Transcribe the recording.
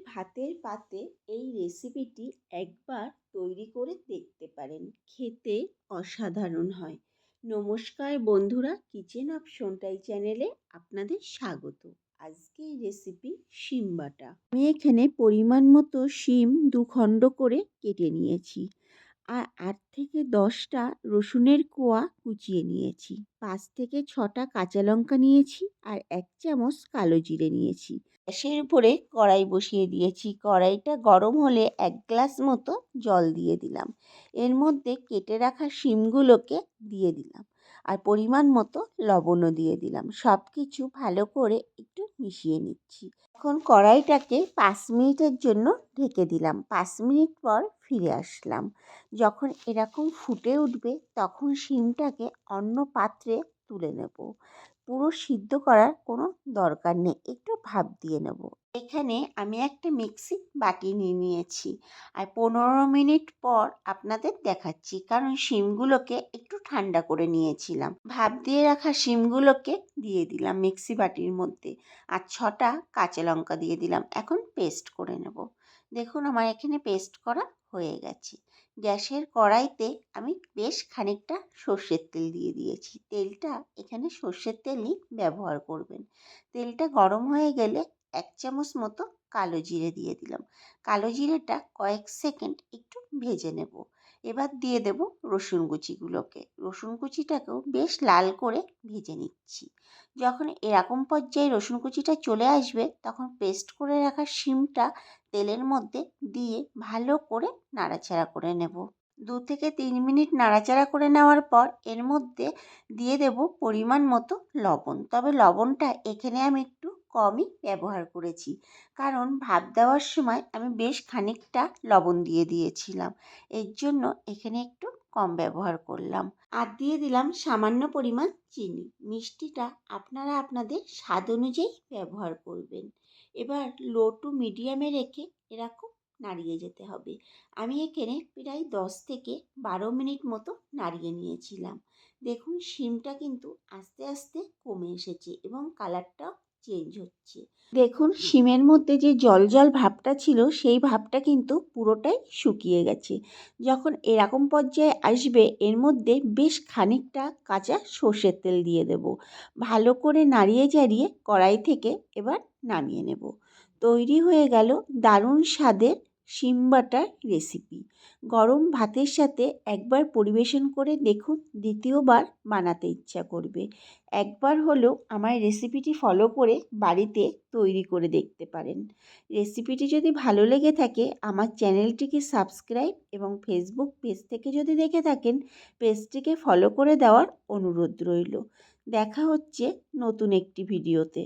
ভাতের পাতে এই রেসিপিটি একবার তৈরি করে দেখতে পারেন, খেতে অসাধারণ হয়। নমস্কার বন্ধুরা, কিচেন অফ সোনটাই চ্যানেলে আপনাদের স্বাগত। আজকে এই রেসিপি শিম বাটা। আমি এখানে পরিমাণ মতো শিম 2 খণ্ড করে কেটে নিয়েছি আর 8 থেকে 10টা রসুনের কোয়া কুচিয়ে নিয়েছি। 5 থেকে 6টা কাঁচা লঙ্কা নিয়েছি আর 1 চামচ কালো জিরে নিয়েছি। গ্যাসের উপরে কড়াই বসিয়ে দিয়েছি। কড়াইটা গরম হলে 1 গ্লাস মতো জল দিয়ে দিলাম। এর মধ্যে কেটে রাখা শিমগুলোকে দিয়ে দিলাম আর পরিমাণ মতো লবণও দিয়ে দিলাম। সব কিছু ভালো করে একটু মিশিয়ে নিচ্ছি। এখন কড়াইটাকে 5 মিনিটের জন্য ঢেকে দিলাম। 5 মিনিট পর ফিরে আসলাম। যখন এরকম ফুটে উঠবে তখন শিমটাকে অন্য পাত্রে তুলে নেব। পুরো সিদ্ধ করার কোনো দরকার নেই, একটু ভাপ দিয়ে নেব। এখানে আমি একটা মিক্সি বাটি নিয়ে নিয়েছি আর 15 মিনিট পর আপনাদের দেখাচ্ছি, কারণ শিমগুলোকে একটু ঠান্ডা করে নিয়েছিলাম। ভাপ দিয়ে রাখা শিমগুলোকে দিয়ে দিলাম মিক্সি বাটির মধ্যে আর 6টা কাঁচা লঙ্কা দিয়ে দিলাম। এখন পেস্ট করে নেব। দেখুন আমার এখানে পেস্ট করা হয়ে গেছে। গ্যাসের কড়াইতে আমি বেশ খানিকটা সর্ষের তেল দিয়ে দিয়েছি। তেলটা এখানে সর্ষের তেলই ব্যবহার করবেন। তেলটা গরম হয়ে গেলে 1 চামচ মতো কালো জিরে দিয়ে দিলাম। কালো জিরেটা কয়েক সেকেন্ড একটু ভেজে নেব। এবার দিয়ে দেব রসুন কুচিগুলোকে। রসুন কুচিটাকেও বেশ লাল করে ভেজে নিচ্ছি। যখন এরকম পর্যায়ে রসুন কুচিটা চলে আসবে তখন পেস্ট করে রাখা শিমটা তেলের মধ্যে দিয়ে ভালো করে নাড়াচাড়া করে নেব। 2 থেকে 3 মিনিট নাড়াচাড়া করে নেওয়ার পর এর মধ্যে দিয়ে দেব পরিমাণ মতো লবণ। তবে লবণটা এখানে আমি একটু কমই ব্যবহার করেছি, কারণ ভাত দেওয়ার সময় আমি বেশ খানিকটা লবণ দিয়ে দিয়েছিলাম। এর জন্য এখানে একটু কম ব্যবহার করলাম। আর দিয়ে দিলাম সামান্য পরিমাণ চিনি। মিষ্টিটা আপনারা আপনাদের স্বাদ অনুযায়ী ব্যবহার করবেন। এবার লো টু মিডিয়ামে রেখে এরকম নাড়িয়ে যেতে হবে। আমি এখানে প্রায় 10 থেকে 12 মিনিট মতো নাড়িয়ে নিয়েছিলাম। দেখুন শিমটা কিন্তু আস্তে আস্তে কমে এসেছে এবং কালারটাও চেঞ্জ হচ্ছে। দেখুন শিমের মধ্যে যে জল জল ভাবটা ছিল সেই ভাবটা কিন্তু পুরোটাই শুকিয়ে গেছে। যখন এরকম পর্যায়ে আসবে এর মধ্যে বেশ খানিকটা কাঁচা সর্ষের তেল দিয়ে দেব। ভালো করে নাড়িয়ে চাড়িয়ে কড়াই থেকে এবার নামিয়ে নেব। তৈরি হয়ে গেল দারুণ স্বাদের শিম বাটার রেসিপি। গরম ভাতের সাথে একবার পরিবেশন করে দেখুন, দ্বিতীয়বার বানাতে ইচ্ছা করবে। একবার হলেও আমার রেসিপিটি ফলো করে বাড়িতে তৈরি করে দেখতে পারেন। রেসিপিটি যদি ভালো লেগে থাকে আমার চ্যানেলটিকে সাবস্ক্রাইব এবং ফেসবুক পেজ থেকে যদি দেখে থাকেন পেজটিকে ফলো করে দেওয়ার অনুরোধ রইল। দেখা হচ্ছে নতুন একটি ভিডিওতে।